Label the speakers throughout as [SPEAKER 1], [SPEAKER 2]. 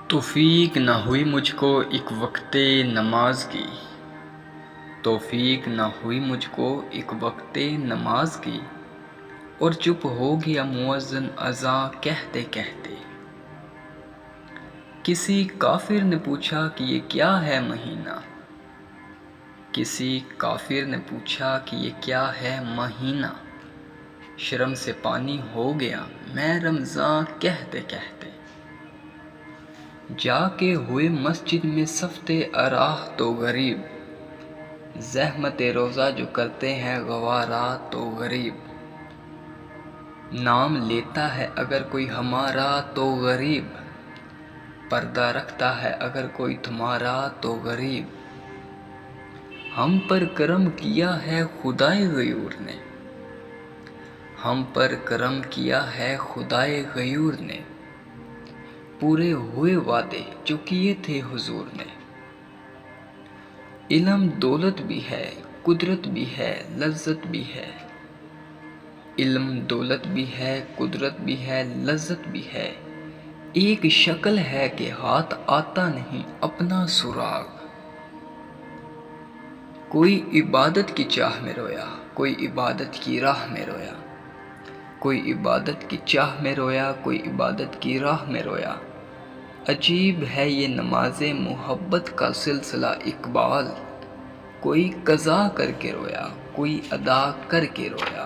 [SPEAKER 1] توفیق نہ ہوئی مجھ کو ایک وقت نماز کی، توفیق نہ ہوئی مجھ کو ایک وقت نماز کی، اور چپ ہو گیا مؤذن اذان کہتے کہتے۔ کسی کافر نے پوچھا کہ یہ کیا ہے مہینہ، کسی کافر نے پوچھا کہ یہ کیا ہے مہینہ، شرم سے پانی ہو گیا میں رمضان کہتے کہتے۔ جا کے ہوئے مسجد میں صفتے اراہ تو غریب، زحمت روزہ جو کرتے ہیں گوارا تو غریب۔ نام لیتا ہے اگر کوئی ہمارا تو غریب، پردہ رکھتا ہے اگر کوئی تمہارا تو غریب۔ ہم پر کرم کیا ہے خدائے غیور نے، ہم پر کرم کیا ہے خدائے غیور نے، پورے ہوئے وعدے جو کیے تھے حضور نے۔ علم دولت بھی ہے، قدرت بھی ہے، لذت بھی ہے، علم دولت بھی ہے، قدرت بھی ہے، لذت بھی ہے، ایک شکل ہے کہ ہاتھ آتا نہیں اپنا سراغ۔ کوئی عبادت کی چاہ میں رویا، کوئی عبادت کی راہ میں رویا، کوئی عبادت کی چاہ میں رویا، کوئی عبادت کی راہ میں رویا۔ عجیب ہے یہ نماز محبت کا سلسلہ اقبال، کوئی قضا کر کے رویا، کوئی ادا کر کے رویا۔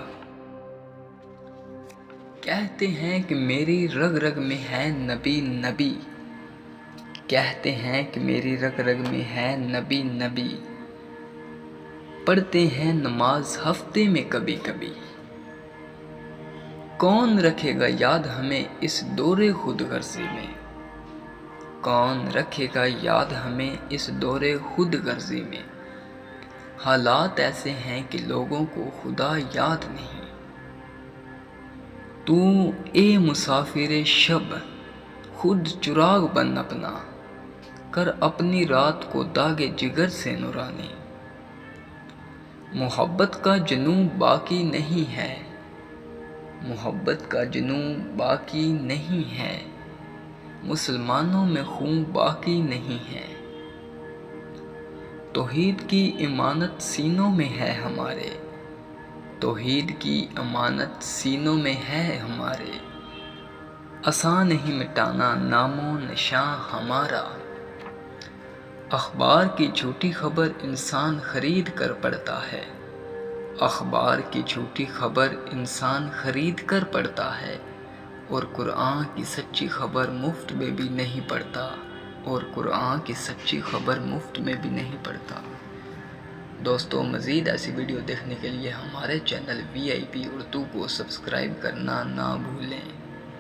[SPEAKER 1] کہتے ہیں کہ میری رگ رگ میں ہے نبی نبی، کہتے ہیں کہ میری رگ رگ میں ہے نبی نبی، پڑھتے ہیں نماز ہفتے میں کبھی کبھی۔ کون رکھے گا یاد ہمیں اس دور خود غرضی میں، کون رکھے گا یاد ہمیں اس دور خود غرضی میں۔ حالات ایسے ہیں کہ لوگوں کو خدا یاد نہیں۔ تو اے مسافر شب خود چراغ بن اپنا، کر اپنی رات کو داغ جگر سے نورانی۔ محبت کا جنون باقی نہیں ہے، محبت کا جنون باقی نہیں ہے، مسلمانوں میں خون باقی نہیں ہے۔ توحید کی امانت سینوں میں ہے ہمارے، توحید کی امانت سینوں میں ہے ہمارے، آسان نہیں مٹانا نام و نشاں ہمارا۔ اخبار کی جھوٹی خبر انسان خرید کر پڑھتا ہے، اخبار کی جھوٹی خبر انسان خرید کر پڑھتا ہے، اور قرآن کی سچی خبر مفت میں بھی نہیں پڑھتا، اور قرآن کی سچی خبر مفت میں بھی نہیں پڑھتا۔ دوستو مزید ایسی ویڈیو دیکھنے کے لیے ہمارے چینل VIP اردو کو سبسکرائب کرنا نہ بھولیں۔